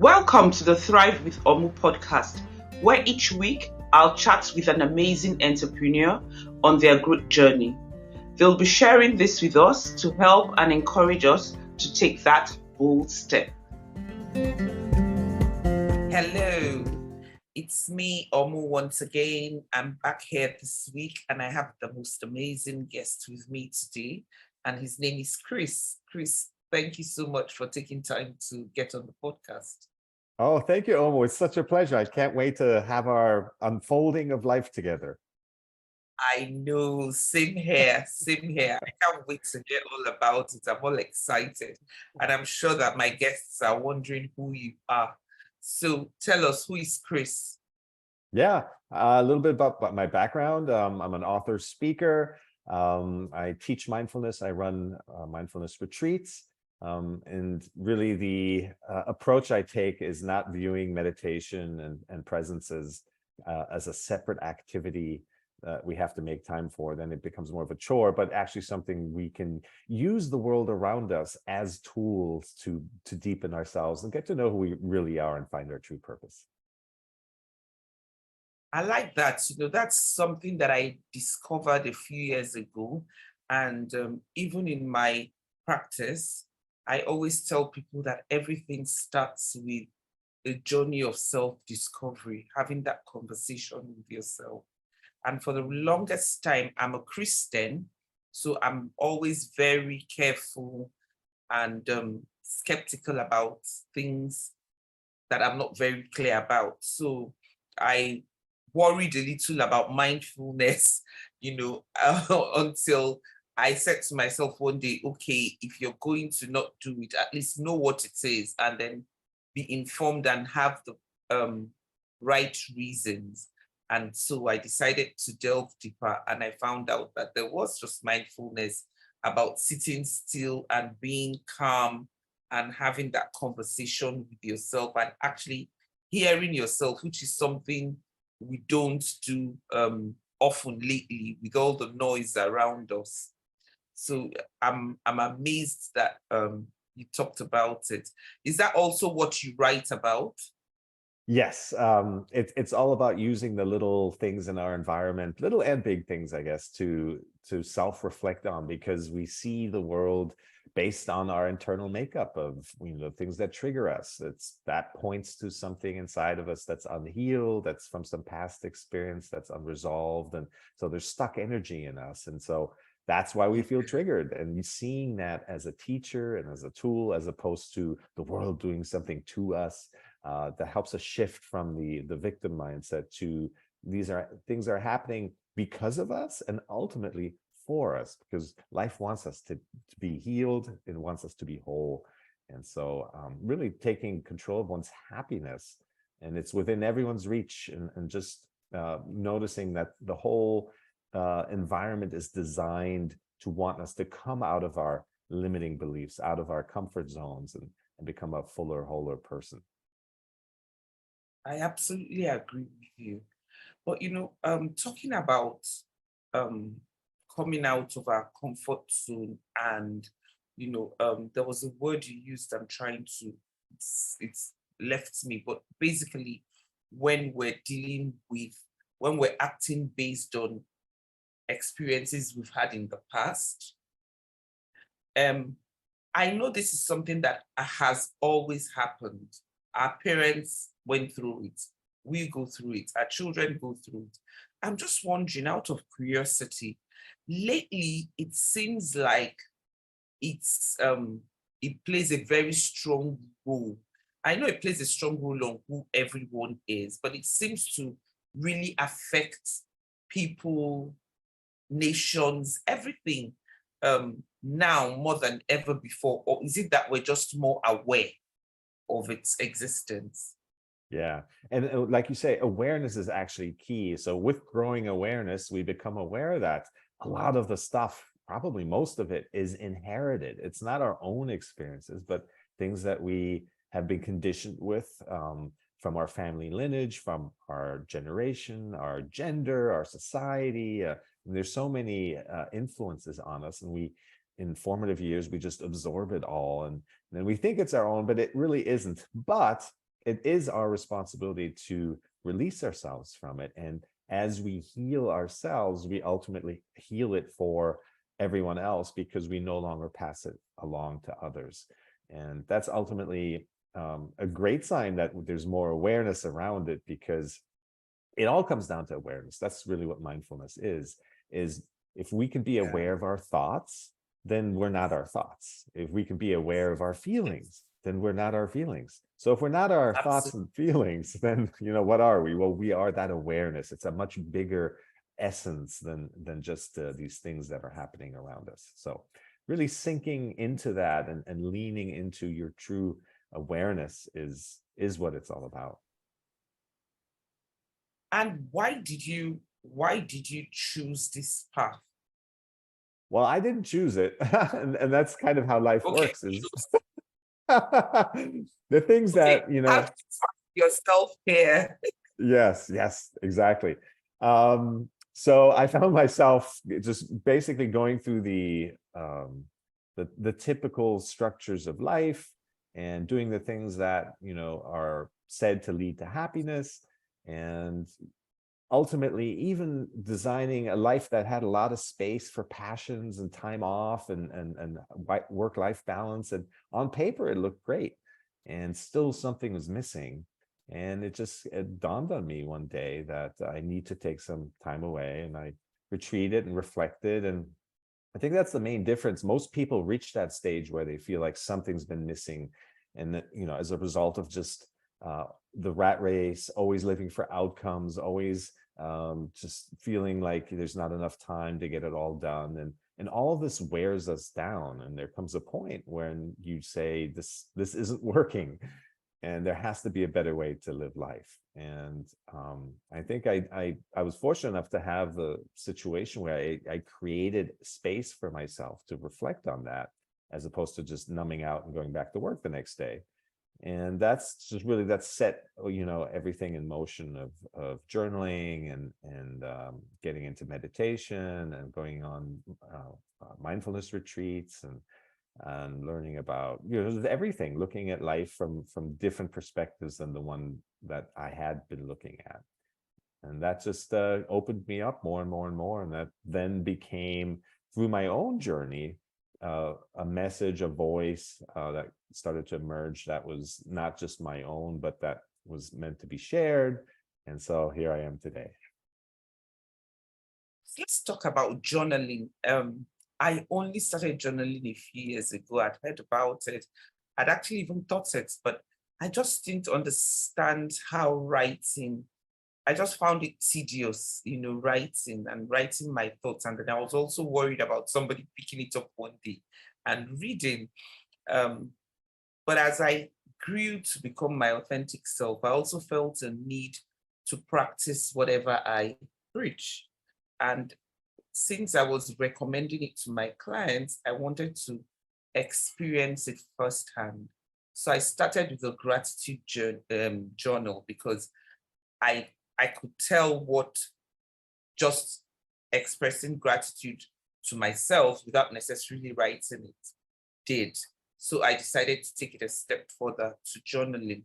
Welcome to the Thrive with OMU Podcast, where each week I'll chat with an amazing entrepreneur on their growth journey. They'll be sharing this with us to help and encourage us to take that bold step. Hello, it's me, OMU, once again. I'm back here this week and I have the most amazing guest with me today, and his name is Chris. Chris, thank you so much for taking time to get on the podcast. Oh, thank you, Omo. It's such a pleasure. I can't wait to have our unfolding of life together. I know, same here, same here. I can't wait to hear all about it. I'm all excited. And I'm sure that my guests are wondering who you are. So tell us, who is Chris? Yeah, a little bit about my background. I'm an author, speaker. I teach mindfulness. I run mindfulness retreats. And really the approach I take is not viewing meditation and presence as a separate activity we have to make time for. Then it becomes more of a chore, but actually something we can use the world around us as tools to deepen ourselves and get to know who we really are and find our true purpose. I like that. That's something that I discovered a few years ago. And even in my practice, I always tell people that everything starts with a journey of self-discovery, having that conversation with yourself. And for the longest time, I'm a Christian, so I'm always very careful and skeptical about things that I'm not very clear about. So I worried a little about mindfulness, until I said to myself one day, okay, if you're going to not do it, at least know what it is and then be informed and have the right reasons. And so I decided to delve deeper, and I found out that there was just mindfulness about sitting still and being calm and having that conversation with yourself and actually hearing yourself, which is something we don't do often lately with all the noise around us. So I'm amazed that you talked about it. Is that also what you write about? Yes, it's all about using the little things in our environment, little and big things, I guess, to self-reflect on, because we see the world based on our internal makeup of things that trigger us. That points to something inside of us that's unhealed, that's from some past experience that's unresolved, and so there's stuck energy in us, and so that's why we feel triggered. And seeing that as a teacher and as a tool, as opposed to the world doing something to us. That helps us shift from the victim mindset to these are things that are happening because of us and ultimately for us, because life wants us to be healed. It wants us to be whole. And so really taking control of one's happiness, and it's within everyone's reach, and just noticing that the whole environment is designed to want us to come out of our limiting beliefs, out of our comfort zones, and become a fuller, wholer person. I absolutely agree with you. But talking about coming out of our comfort zone, and there was a word you used. I'm trying to. It's left me, but basically, when we're acting based on experiences we've had in the past. I know this is something that has always happened. Our parents went through it. We go through it. Our children go through it. I'm just wondering, out of curiosity, lately it seems like it plays a very strong role. I know it plays a strong role on who everyone is, but it seems to really affect people, nations, everything now more than ever before? Or is it that we're just more aware of its existence? Yeah. And like you say, awareness is actually key. So with growing awareness, we become aware that a lot of the stuff, probably most of it, is inherited. It's not our own experiences, but things that we have been conditioned with from our family lineage, from our generation, our gender, our society. And there's so many influences on us, and in formative years, we just absorb it all. And then we think it's our own, but it really isn't. But it is our responsibility to release ourselves from it. And as we heal ourselves, we ultimately heal it for everyone else, because we no longer pass it along to others. And that's ultimately a great sign that there's more awareness around it, because it all comes down to awareness. That's really what mindfulness is if we can be Yeah. aware of our thoughts, then we're not our thoughts. If we can be aware of our feelings, then we're not our feelings. So if we're not our thoughts Absolutely. and feelings, then what are we? Well, we are that awareness. It's a much bigger essence than just these things that are happening around us. So really sinking into that and leaning into your true awareness is what it's all about. And why did you choose this path? Well, I didn't choose it. And that's kind of how life Okay, works, is the things okay. that, How did you find yourself here? yes, yes, exactly. So I found myself just basically going through the typical structures of life and doing the things that, are said to lead to happiness, and ultimately even designing a life that had a lot of space for passions and time off and work-life balance. And on paper it looked great, and still something was missing. And it dawned on me one day that I need to take some time away, and I retreated and reflected. And I think that's the main difference. Most people reach that stage where they feel like something's been missing, and that, as a result of just uh, the rat race, always living for outcomes, always just feeling like there's not enough time to get it all done, and all of this wears us down. And there comes a point when you say, this isn't working, and there has to be a better way to live life. And I think I was fortunate enough to have the situation where I created space for myself to reflect on that, as opposed to just numbing out and going back to work the next day. And that's set everything in motion of journaling and getting into meditation and going on mindfulness retreats, and learning about everything, looking at life from different perspectives than the one that I had been looking at. And that just opened me up more and more and more. And that then became, through my own journey, a message, a voice that started to emerge, that was not just my own, but that was meant to be shared. And so here I am today. Let's talk about journaling. I only started journaling a few years ago. I'd heard about it. I'd actually even thought it, but I just didn't understand how writing. I just found it tedious, writing my thoughts. And then I was also worried about somebody picking it up one day and reading. Um, but as I grew to become my authentic self, I also felt a need to practice whatever I preach. And since I was recommending it to my clients, I wanted to experience it firsthand. So I started with a gratitude journal, because I I could tell what just expressing gratitude to myself without necessarily writing it did. So I decided to take it a step further to journaling.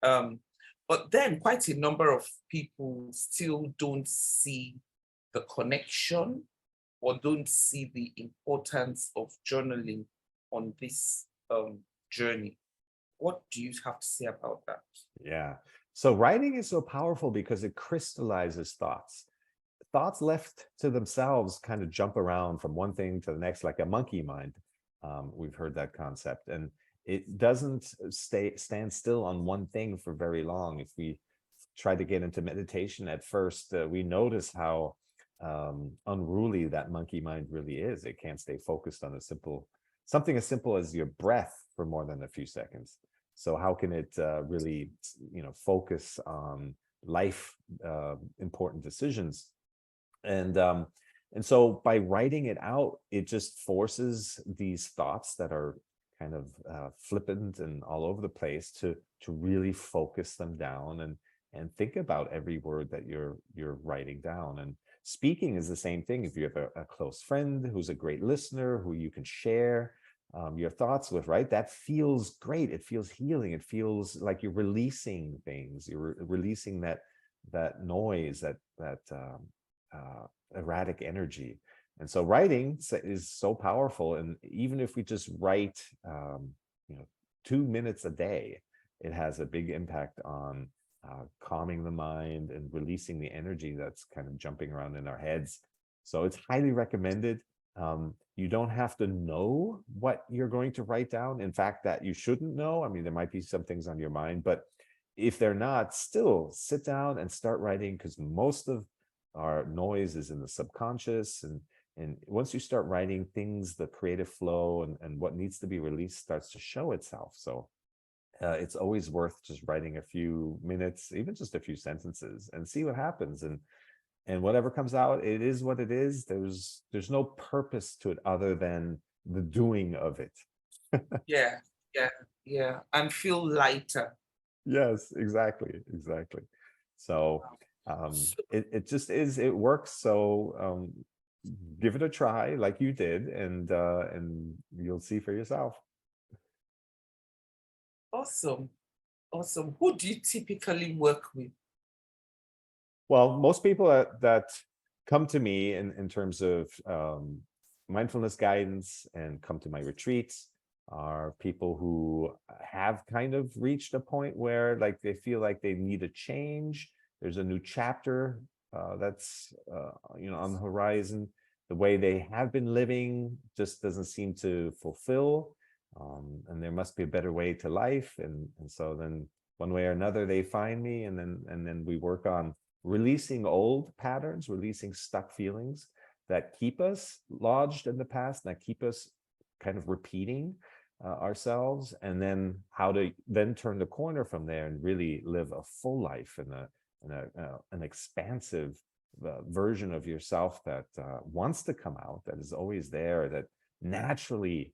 Um, but then quite a number of people still don't see the connection or don't see the importance of journaling on this journey. What do you have to say about that? Yeah. So writing is so powerful because it crystallizes thoughts. Thoughts left to themselves kind of jump around from one thing to the next, like a monkey mind. We've heard that concept, and it doesn't stand still on one thing for very long. If we try to get into meditation at first, we notice how unruly that monkey mind really is. It can't stay focused on something as simple as your breath for more than a few seconds. So how can it really, focus on life important decisions? And so by writing it out, it just forces these thoughts that are kind of flippant and all over the place to really focus them down and think about every word that you're writing down. And speaking is the same thing. If you have a close friend who's a great listener, who you can share your thoughts with, right? That feels great. It feels healing. It feels like you're releasing things. You're releasing that noise, erratic energy. And so writing is so powerful. And even if we just write, 2 minutes a day, it has a big impact on calming the mind and releasing the energy that's kind of jumping around in our heads. So it's highly recommended. You don't have to know what you're going to write down. In fact, that you shouldn't know. I mean, there might be some things on your mind, but if they're not, still sit down and start writing, because most of our noise is in the subconscious. And once you start writing things, the creative flow and what needs to be released starts to show itself. So it's always worth just writing a few minutes, even just a few sentences, and see what happens. And whatever comes out, it is what it is. There's no purpose to it other than the doing of it. Yeah, yeah, and feel lighter. Yes, exactly. So it just is, it works. So give it a try like you did, and you'll see for yourself. Awesome. Who do you typically work with? Well, most people that come to me in terms of mindfulness guidance and come to my retreats are people who have kind of reached a point where, like, they feel like they need a change. There's a new chapter that's on the horizon. The way they have been living just doesn't seem to fulfill, and there must be a better way to life. And so then one way or another they find me, and then we work on releasing old patterns, releasing stuck feelings that keep us lodged in the past, that keep us kind of repeating ourselves, and then how to then turn the corner from there and really live a full life and an expansive version of yourself that wants to come out, that is always there, that naturally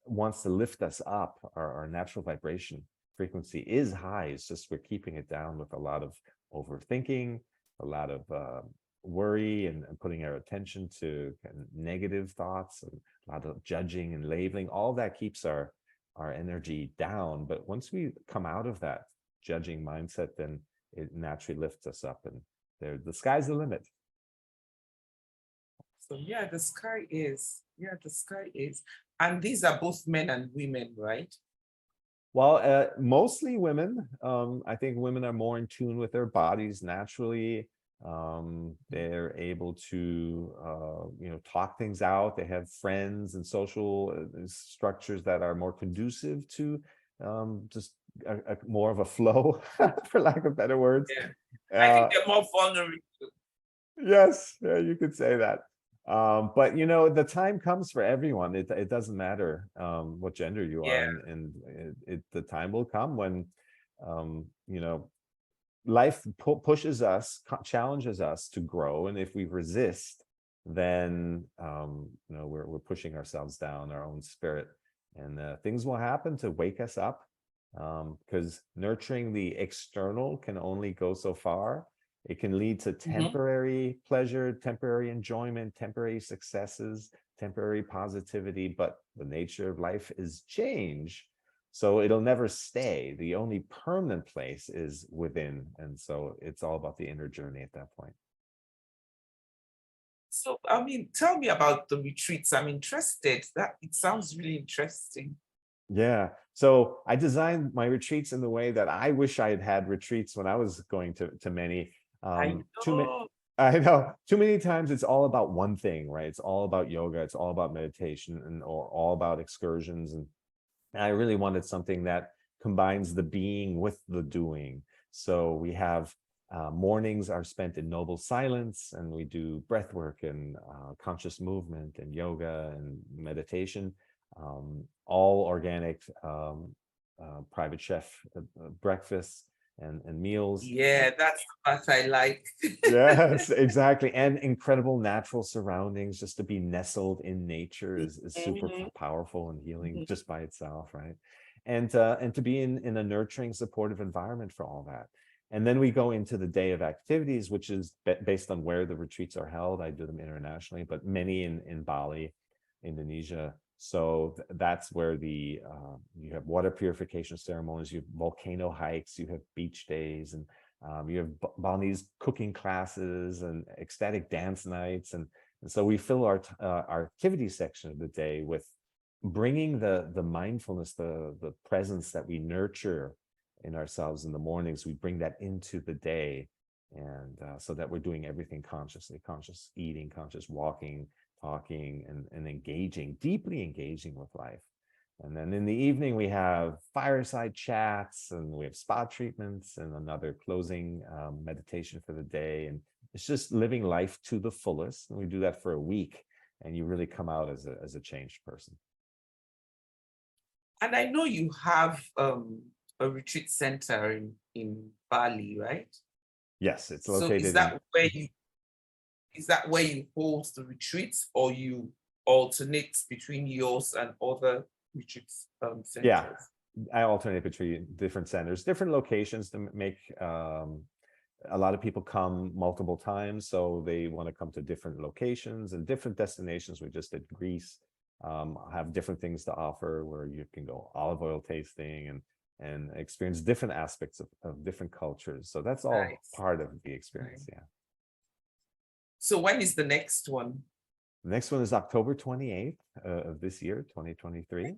wants to lift us up. Our natural vibration frequency is high. It's just we're keeping it down with a lot of overthinking, a lot of worry, and putting our attention to kind of negative thoughts, and a lot of judging and labeling. All that keeps our energy down. But once we come out of that judging mindset, then it naturally lifts us up, and the sky's the limit. So yeah, the sky is. And these are both men and women, right? Well, mostly women. I think women are more in tune with their bodies naturally. They're able to, talk things out. They have friends and social structures that are more conducive to just more of a flow, for lack of better words. Yeah. I think they're more vulnerable. Yes, yeah, you could say that. But the time comes for everyone. It doesn't matter what gender you are, Yeah. and the time will come when life pushes us, challenges us to grow, and if we resist, then we're pushing ourselves down, our own spirit, and things will happen to wake us up, because nurturing the external can only go so far. It can lead to temporary pleasure, temporary enjoyment, temporary successes, temporary positivity, but the nature of life is change. So it'll never stay. The only permanent place is within. And so it's all about the inner journey at that point. So, tell me about the retreats. I'm interested. It sounds really interesting. Yeah. So I designed my retreats in the way that I wish I had had retreats when I was going to many. I know. I know too many times it's all about one thing, right? It's all about yoga, it's all about meditation, or all about excursions. And I really wanted something that combines the being with the doing. So we have mornings are spent in noble silence, and we do breath work and conscious movement and yoga and meditation, all organic, private chef breakfasts and meals. Yeah, that's what I like. Yes, exactly. And incredible natural surroundings. Just to be nestled in nature is super Mhm. powerful and healing Mhm. just by itself, right? And to be in a nurturing, supportive environment for all that. And then we go into the day of activities, which is based on where the retreats are held. I do them internationally, but many in Bali, Indonesia, So that's where you have water purification ceremonies, you have volcano hikes, you have beach days, and you have Balinese cooking classes and ecstatic dance nights. And so we fill our activity section of the day with bringing the mindfulness, the presence that we nurture in ourselves in the mornings. We bring that into the day, and so that we're doing everything consciously, conscious eating, conscious walking, talking, and engaging, deeply engaging with life. And then in the evening, we have fireside chats, and we have spa treatments and another closing meditation for the day. And it's just living life to the fullest. And we do that for a week, and you really come out as a changed person. And I know you have a retreat center in Bali, right? Yes, it's located. So is that where you hold the retreats, or you alternate between yours and other retreat centers? Yeah, I alternate between different centers, different locations to make. A lot of people come multiple times, so they want to come to different locations and different destinations. We just did Greece, have different things to offer where you can go olive oil tasting and experience different aspects of different cultures. So that's all part of the experience. Yeah. So when is the next one? The next one is October 28th of this year, 2023.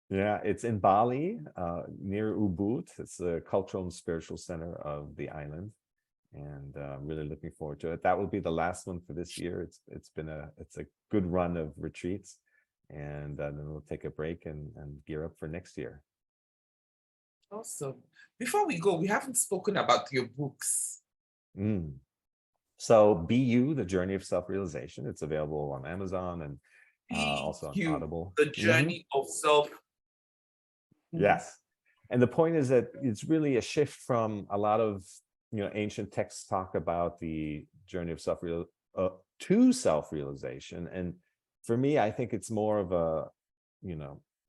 Yeah, it's in Bali, near Ubud. It's the cultural and spiritual center of the island, and really looking forward to it. That will be the last one for this year. It's a good run of retreats, and then we'll take a break and gear up for next year. Awesome. Before we go, we haven't spoken about your books. So BU, The Journey of Self-Realization, it's available on Amazon and also on Audible. The Journey of Self. Yes. And the point is that it's really a shift from a lot of ancient texts talk about the journey of to self-realization. And for me, I think it's more of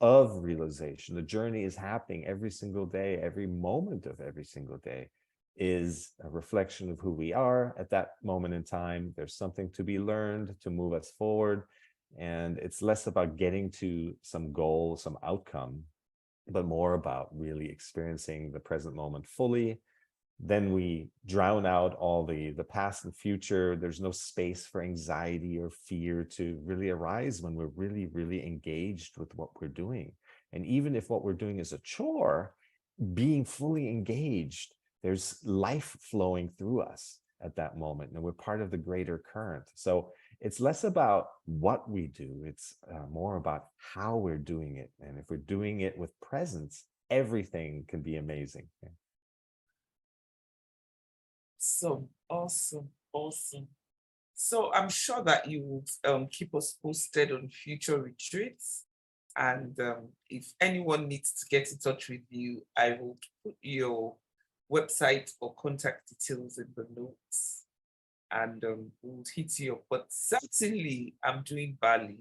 of realization. The journey is happening every single day. Every moment of every single day is a reflection of who we are at that moment in time. There's something to be learned to move us forward. And it's less about getting to some goal, some outcome, but more about really experiencing the present moment fully. Then we drown out all the past and future. There's no space for anxiety or fear to really arise when we're really, really engaged with what we're doing. And even if what we're doing is a chore, being fully engaged, there's life flowing through us at that moment, and we're part of the greater current. So it's less about what we do, it's more about how we're doing it. And if we're doing it with presence, everything can be amazing. So awesome. So I'm sure that you will keep us posted on future retreats. And if anyone needs to get in touch with you, I will put your website or contact details in the notes, and we'll hit you up. But certainly I'm doing Bali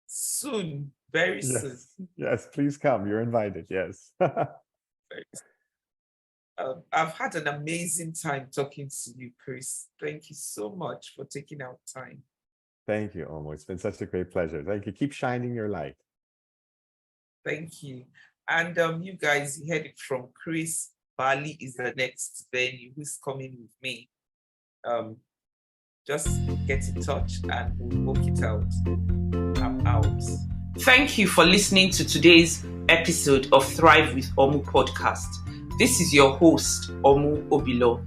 soon, very soon. Yes, please come. You're invited. Yes. I've had an amazing time talking to you, Chris. Thank you so much for taking out time. Thank you, OMU. It's been such a great pleasure. Thank you. Keep shining your light. Thank you. And you guys, you heard it from Chris. Bali is the next venue. Who's coming with me? Just get in touch and we'll work it out. I'm out. Thank you for listening to today's episode of Thrive with OMU Podcast. This is your host, OMU Obilo.